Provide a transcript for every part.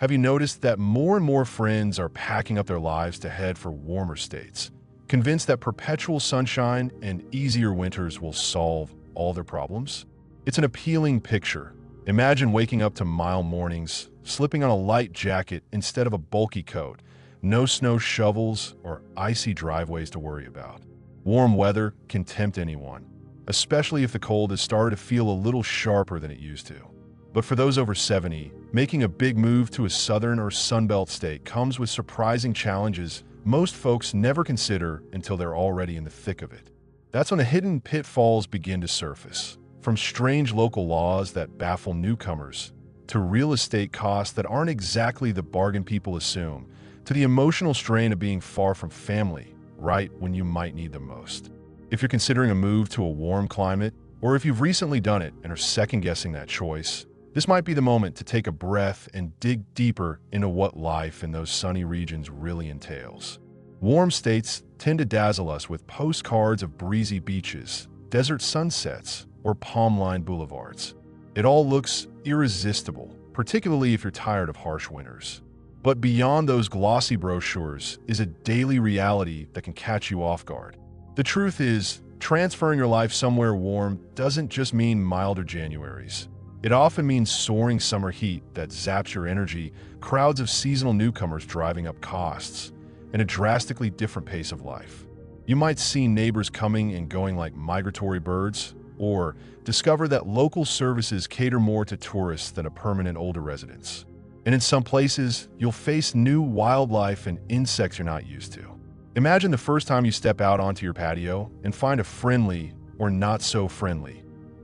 Have you noticed that more and more friends are packing up their lives to head for warmer states, convinced that perpetual sunshine and easier winters will solve all their problems? It's an appealing picture. Imagine waking up to mild mornings, slipping on a light jacket instead of a bulky coat, no snow shovels or icy driveways to worry about. Warm weather can tempt anyone, especially if the cold has started to feel a little sharper than it used to. But for those over 70, making a big move to a southern or Sunbelt state comes with surprising challenges most folks never consider until they're already in the thick of it. That's when the hidden pitfalls begin to surface, from strange local laws that baffle newcomers, to real estate costs that aren't exactly the bargain people assume, to the emotional strain of being far from family, right when you might need them most. If you're considering a move to a warm climate, or if you've recently done it and are second-guessing that choice, this might be the moment to take a breath and dig deeper into what life in those sunny regions really entails. Warm states tend to dazzle us with postcards of breezy beaches, desert sunsets, or palm-lined boulevards. It all looks irresistible, particularly if you're tired of harsh winters. But beyond those glossy brochures is a daily reality that can catch you off guard. The truth is, transferring your life somewhere warm doesn't just mean milder Januaries. It often means soaring summer heat that zaps your energy, crowds of seasonal newcomers driving up costs, and a drastically different pace of life. You might see neighbors coming and going like migratory birds, or discover that local services cater more to tourists than a permanent older residents. And in some places, you'll face new wildlife and insects you're not used to. Imagine the first time you step out onto your patio and find a friendly, or not so friendly,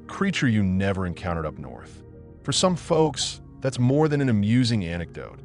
creature you never encountered up north. For some folks, that's more than an amusing anecdote.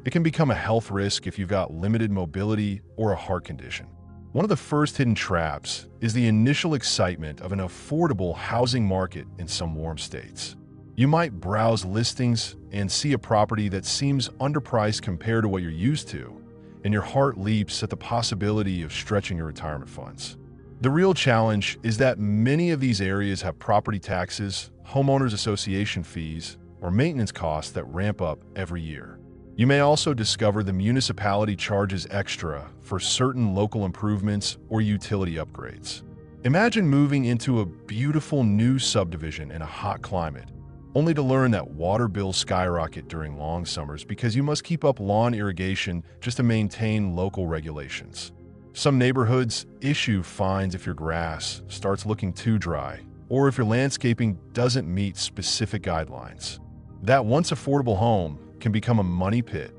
It can become a health risk if you've got limited mobility or a heart condition. One of the first hidden traps is the initial excitement of an affordable housing market in some warm states. You might browse listings and see a property that seems underpriced compared to what you're used to, and your heart leaps at the possibility of stretching your retirement funds. The real challenge is that many of these areas have property taxes, homeowners association fees, or maintenance costs that ramp up every year. You may also discover the municipality charges extra for certain local improvements or utility upgrades. Imagine moving into a beautiful new subdivision in a hot climate, only to learn that water bills skyrocket during long summers because you must keep up lawn irrigation just to maintain local regulations. Some neighborhoods issue fines if your grass starts looking too dry, or if your landscaping doesn't meet specific guidelines. That once affordable home can become a money pit,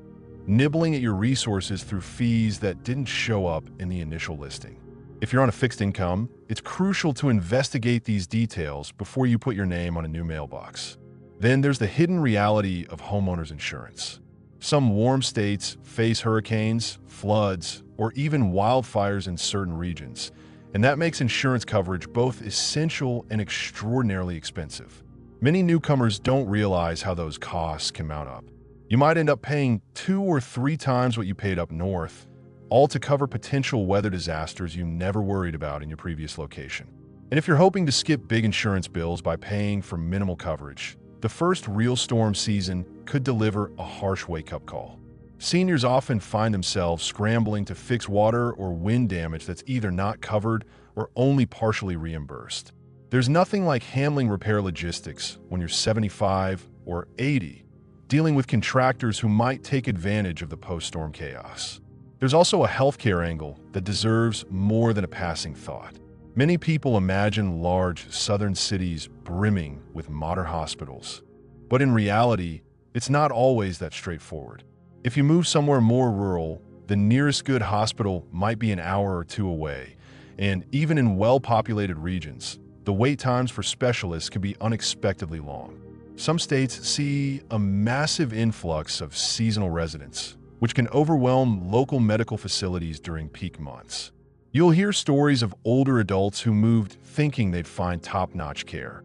nibbling at your resources through fees that didn't show up in the initial listing. If you're on a fixed income, it's crucial to investigate these details before you put your name on a new mailbox. Then there's the hidden reality of homeowners insurance. Some warm states face hurricanes, floods, or even wildfires in certain regions, and that makes insurance coverage both essential and extraordinarily expensive. Many newcomers don't realize how those costs can mount up. You might end up paying 2 or 3 times what you paid up north, all to cover potential weather disasters you never worried about in your previous location. And if you're hoping to skip big insurance bills by paying for minimal coverage, the first real storm season could deliver a harsh wake-up call. Seniors often find themselves scrambling to fix water or wind damage that's either not covered or only partially reimbursed. There's nothing like handling repair logistics when you're 75 or 80, dealing with contractors who might take advantage of the post-storm chaos. There's also a healthcare angle that deserves more than a passing thought. Many people imagine large southern cities brimming with modern hospitals, but in reality, it's not always that straightforward. If you move somewhere more rural, the nearest good hospital might be an hour or 2 away, and even in well-populated regions, the wait times for specialists can be unexpectedly long. Some states see a massive influx of seasonal residents, which can overwhelm local medical facilities during peak months. You'll hear stories of older adults who moved thinking they'd find top-notch care,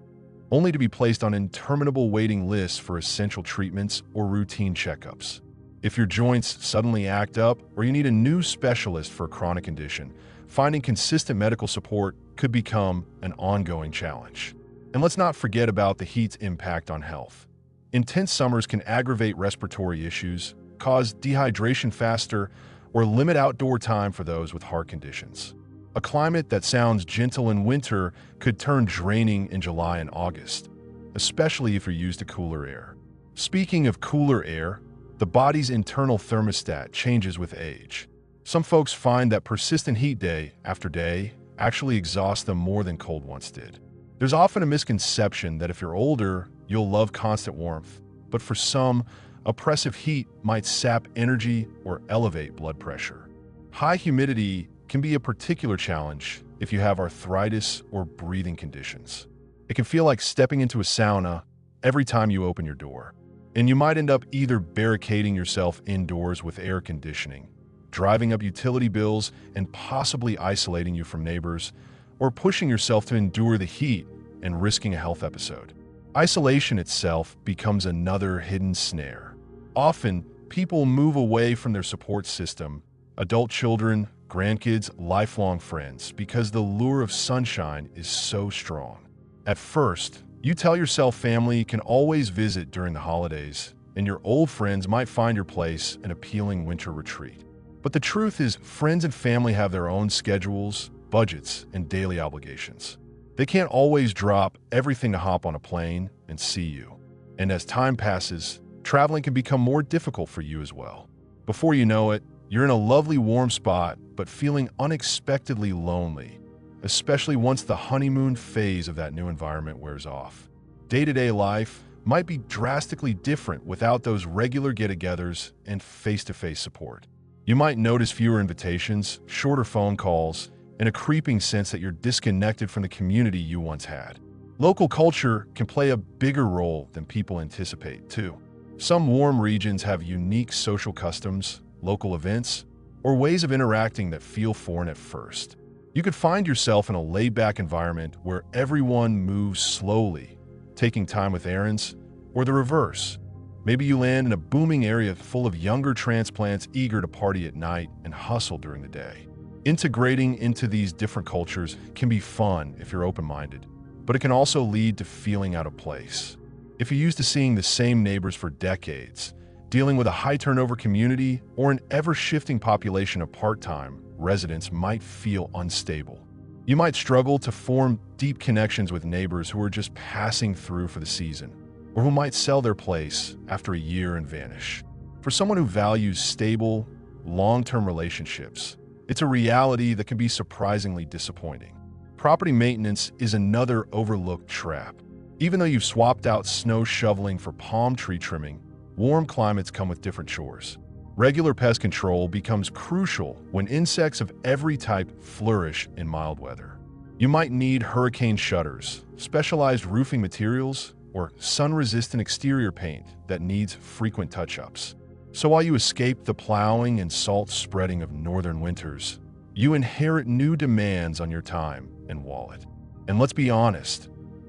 only to be placed on interminable waiting lists for essential treatments or routine checkups. If your joints suddenly act up or you need a new specialist for a chronic condition, finding consistent medical support could become an ongoing challenge. And let's not forget about the heat's impact on health. Intense summers can aggravate respiratory issues, cause dehydration faster, or limit outdoor time for those with heart conditions. A climate that sounds gentle in winter could turn draining in July and August, especially if you're used to cooler air. Speaking of cooler air, the body's internal thermostat changes with age. Some folks find that persistent heat day after day actually exhausts them more than cold once did. There's often a misconception that if you're older, you'll love constant warmth, but for some, oppressive heat might sap energy or elevate blood pressure. High humidity can be a particular challenge if you have arthritis or breathing conditions. It can feel like stepping into a sauna every time you open your door, and you might end up either barricading yourself indoors with air conditioning, driving up utility bills and possibly isolating you from neighbors, or pushing yourself to endure the heat and risking a health episode. Isolation itself becomes another hidden snare. Often, people move away from their support system, adult children, grandkids, lifelong friends, because the lure of sunshine is so strong. At first, you tell yourself family can always visit during the holidays, and your old friends might find your place an appealing winter retreat. But the truth is, friends and family have their own schedules, budgets, and daily obligations. They can't always drop everything to hop on a plane and see you. And as time passes, traveling can become more difficult for you as well. Before you know it, you're in a lovely warm spot, but feeling unexpectedly lonely, especially once the honeymoon phase of that new environment wears off. Day-to-day life might be drastically different without those regular get-togethers and face-to-face support. You might notice fewer invitations, shorter phone calls, and a creeping sense that you're disconnected from the community you once had. Local culture can play a bigger role than people anticipate, too. Some warm regions have unique social customs, local events, or ways of interacting that feel foreign at first. You could find yourself in a laid-back environment where everyone moves slowly, taking time with errands, or the reverse. Maybe you land in a booming area full of younger transplants eager to party at night and hustle during the day. Integrating into these different cultures can be fun if you're open-minded, but it can also lead to feeling out of place. If you're used to seeing the same neighbors for decades, dealing with a high-turnover community, or an ever-shifting population of part-time residents might feel unstable. You might struggle to form deep connections with neighbors who are just passing through for the season, or who might sell their place after a year and vanish. For someone who values stable, long-term relationships, it's a reality that can be surprisingly disappointing. Property maintenance is another overlooked trap. Even though you've swapped out snow shoveling for palm tree trimming, warm climates come with different chores. Regular pest control becomes crucial when insects of every type flourish in mild weather. You might need hurricane shutters, specialized roofing materials, or sun-resistant exterior paint that needs frequent touch-ups. So while you escape the plowing and salt spreading of northern winters, you inherit new demands on your time and wallet. And let's be honest,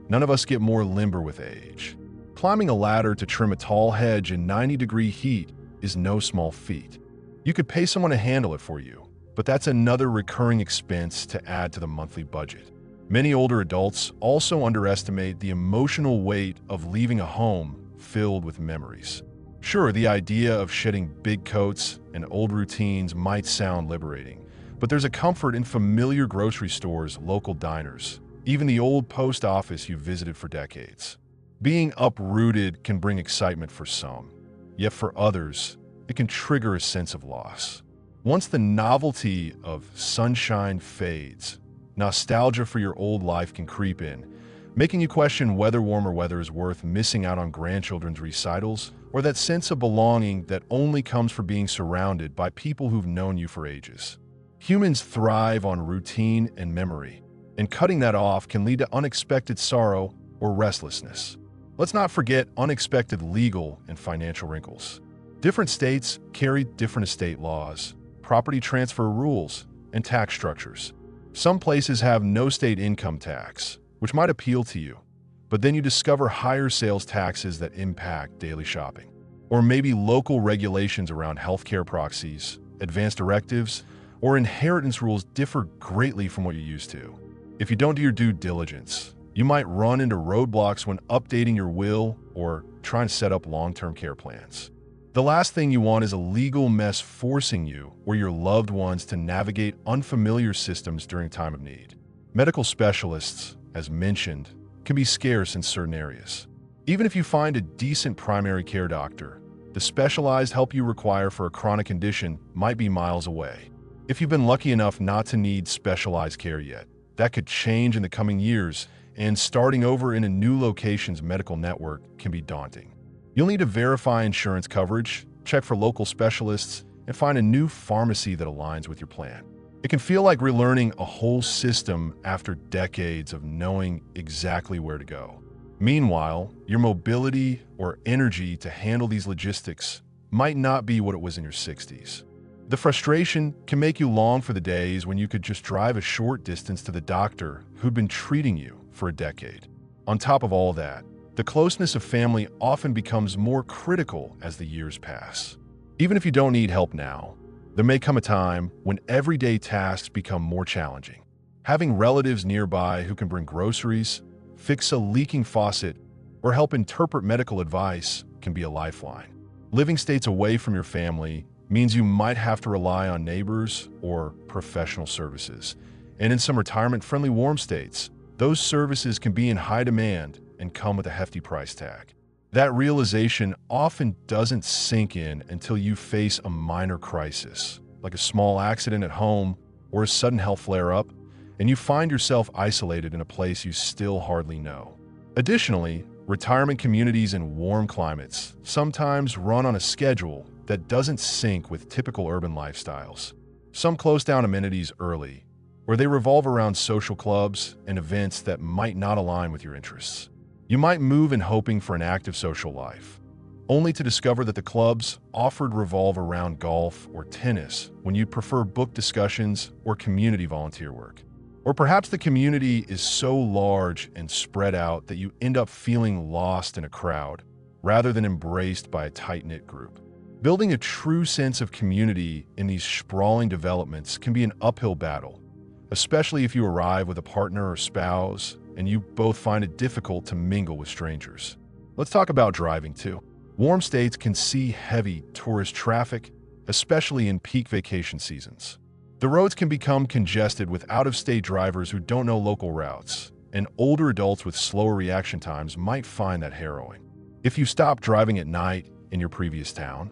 none of us get more limber with age. Climbing a ladder to trim a tall hedge in 90-degree heat is no small feat. You could pay someone to handle it for you, but that's another recurring expense to add to the monthly budget. Many older adults also underestimate the emotional weight of leaving a home filled with memories. Sure, the idea of shedding big coats and old routines might sound liberating, but there's a comfort in familiar grocery stores, local diners, even the old post office you visited for decades. Being uprooted can bring excitement for some, yet for others, it can trigger a sense of loss. Once the novelty of sunshine fades, nostalgia for your old life can creep in, making you question whether warmer weather is worth missing out on grandchildren's recitals or that sense of belonging that only comes from being surrounded by people who've known you for ages. Humans thrive on routine and memory, and cutting that off can lead to unexpected sorrow or restlessness. Let's not forget unexpected legal and financial wrinkles. Different states carry different estate laws, property transfer rules, and tax structures. Some places have no state income tax, which might appeal to you, but then you discover higher sales taxes that impact daily shopping. Or maybe local regulations around healthcare proxies, advanced directives, or inheritance rules differ greatly from what you're used to. If you don't do your due diligence, you might run into roadblocks when updating your will or trying to set up long-term care plans. The last thing you want is a legal mess forcing you or your loved ones to navigate unfamiliar systems during time of need. Medical specialists, as mentioned, can be scarce in certain areas. Even if you find a decent primary care doctor, the specialized help you require for a chronic condition might be miles away. If you've been lucky enough not to need specialized care yet, that could change in the coming years, and starting over in a new location's medical network can be daunting. You'll need to verify insurance coverage, check for local specialists, and find a new pharmacy that aligns with your plan. It can feel like relearning a whole system after decades of knowing exactly where to go. Meanwhile, your mobility or energy to handle these logistics might not be what it was in your 60s. The frustration can make you long for the days when you could just drive a short distance to the doctor who'd been treating you for a decade. On top of all that, the closeness of family often becomes more critical as the years pass. Even if you don't need help now, there may come a time when everyday tasks become more challenging. Having relatives nearby who can bring groceries, fix a leaking faucet, or help interpret medical advice can be a lifeline. Living states away from your family means you might have to rely on neighbors or professional services. And in some retirement-friendly warm states, those services can be in high demand and come with a hefty price tag. That realization often doesn't sink in until you face a minor crisis, like a small accident at home or a sudden health flare-up, and you find yourself isolated in a place you still hardly know. Additionally, retirement communities in warm climates sometimes run on a schedule that doesn't sync with typical urban lifestyles. Some close down amenities early, or they revolve around social clubs and events that might not align with your interests. You might move in hoping for an active social life, only to discover that the clubs offered revolve around golf or tennis when you'd prefer book discussions or community volunteer work. Or perhaps the community is so large and spread out that you end up feeling lost in a crowd rather than embraced by a tight-knit group. Building a true sense of community in these sprawling developments can be an uphill battle, especially if you arrive with a partner or spouse and you both find it difficult to mingle with strangers. Let's talk about driving too. Warm states can see heavy tourist traffic, especially in peak vacation seasons. The roads can become congested with out-of-state drivers who don't know local routes, and older adults with slower reaction times might find that harrowing. If you stop driving at night in your previous town,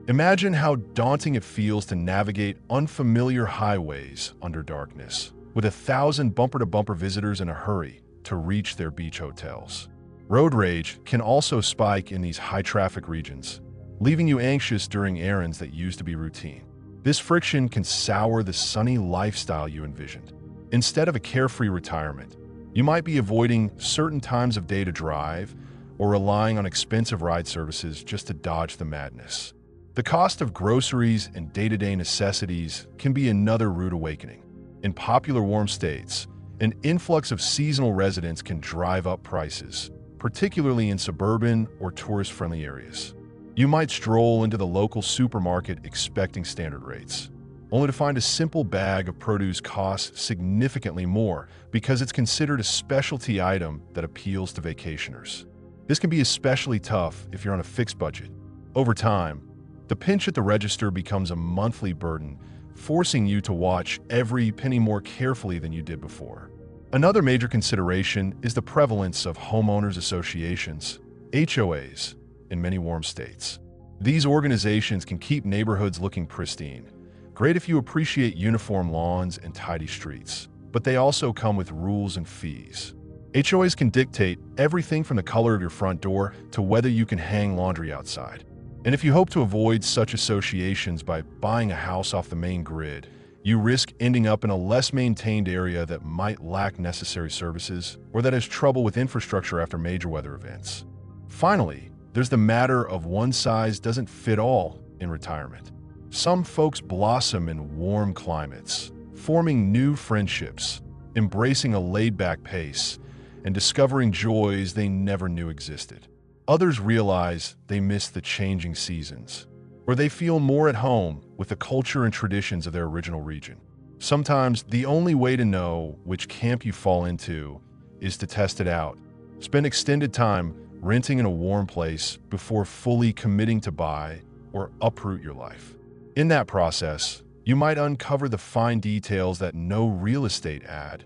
imagine how daunting it feels to navigate unfamiliar highways under darkness, with 1,000 bumper-to-bumper visitors in a hurry to reach their beach hotels. Road rage can also spike in these high-traffic regions, leaving you anxious during errands that used to be routine. This friction can sour the sunny lifestyle you envisioned. Instead of a carefree retirement, you might be avoiding certain times of day to drive or relying on expensive ride services just to dodge the madness. The cost of groceries and day-to-day necessities can be another rude awakening. In popular warm states, an influx of seasonal residents can drive up prices, particularly in suburban or tourist-friendly areas. You might stroll into the local supermarket expecting standard rates, only to find a simple bag of produce costs significantly more because it's considered a specialty item that appeals to vacationers. This can be especially tough if you're on a fixed budget. Over time, the pinch at the register becomes a monthly burden, forcing you to watch every penny more carefully than you did before. Another major consideration is the prevalence of homeowners associations, HOAs, in many warm states. These organizations can keep neighborhoods looking pristine. Great if you appreciate uniform lawns and tidy streets, but they also come with rules and fees. HOAs can dictate everything from the color of your front door to whether you can hang laundry outside. And if you hope to avoid such associations by buying a house off the main grid, you risk ending up in a less maintained area that might lack necessary services or that has trouble with infrastructure after major weather events. Finally, there's the matter of one size doesn't fit all in retirement. Some folks blossom in warm climates, forming new friendships, embracing a laid-back pace, and discovering joys they never knew existed. Others realize they miss the changing seasons, or they feel more at home with the culture and traditions of their original region. Sometimes the only way to know which camp you fall into is to test it out. Spend extended time renting in a warm place before fully committing to buy or uproot your life. In that process, you might uncover the fine details that no real estate ad,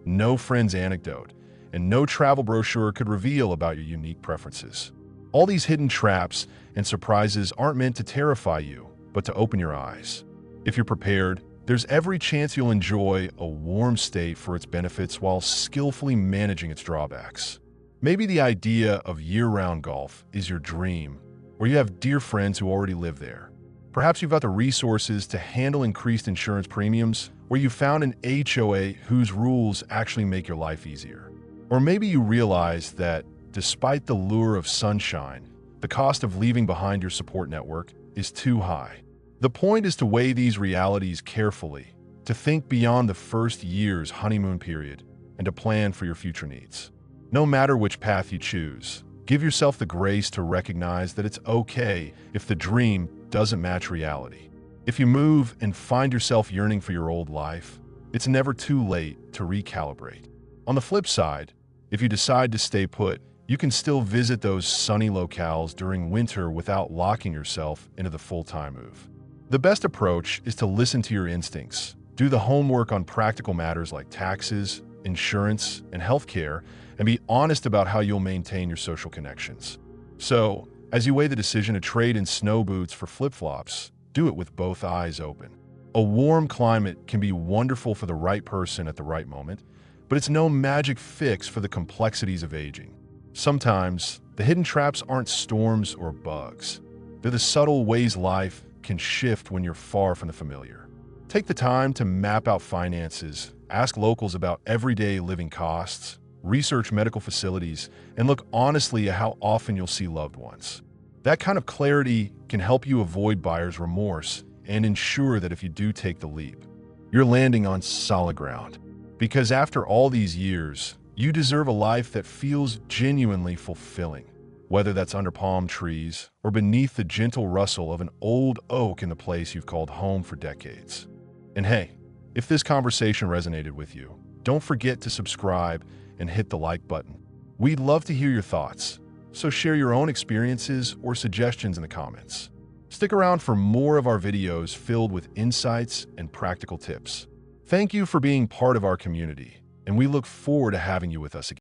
no friend's anecdote, and no travel brochure could reveal about your unique preferences. All these hidden traps and surprises aren't meant to terrify you, but to open your eyes. If you're prepared, there's every chance you'll enjoy a warm state for its benefits while skillfully managing its drawbacks. Maybe the idea of year-round golf is your dream, or you have dear friends who already live there. Perhaps you've got the resources to handle increased insurance premiums, or you found an HOA whose rules actually make your life easier. Or maybe you realize that, despite the lure of sunshine, the cost of leaving behind your support network is too high. The point is to weigh these realities carefully, to think beyond the first year's honeymoon period, and to plan for your future needs. No matter which path you choose, give yourself the grace to recognize that it's okay if the dream doesn't match reality. If you move and find yourself yearning for your old life, it's never too late to recalibrate. On the flip side, if you decide to stay put, you can still visit those sunny locales during winter without locking yourself into the full-time move. The best approach is to listen to your instincts, do the homework on practical matters like taxes, insurance, and healthcare, and be honest about how you'll maintain your social connections. So, as you weigh the decision to trade in snow boots for flip-flops, do it with both eyes open. A warm climate can be wonderful for the right person at the right moment, but it's no magic fix for the complexities of aging. Sometimes, the hidden traps aren't storms or bugs. They're the subtle ways life can shift when you're far from the familiar. Take the time to map out finances, ask locals about everyday living costs, research medical facilities, and look honestly at how often you'll see loved ones. That kind of clarity can help you avoid buyer's remorse and ensure that if you do take the leap, you're landing on solid ground. Because after all these years, you deserve a life that feels genuinely fulfilling, whether that's under palm trees or beneath the gentle rustle of an old oak in the place you've called home for decades. And hey, if this conversation resonated with you, don't forget to subscribe and hit the like button. We'd love to hear your thoughts, so share your own experiences or suggestions in the comments. Stick around for more of our videos filled with insights and practical tips. Thank you for being part of our community, and we look forward to having you with us again.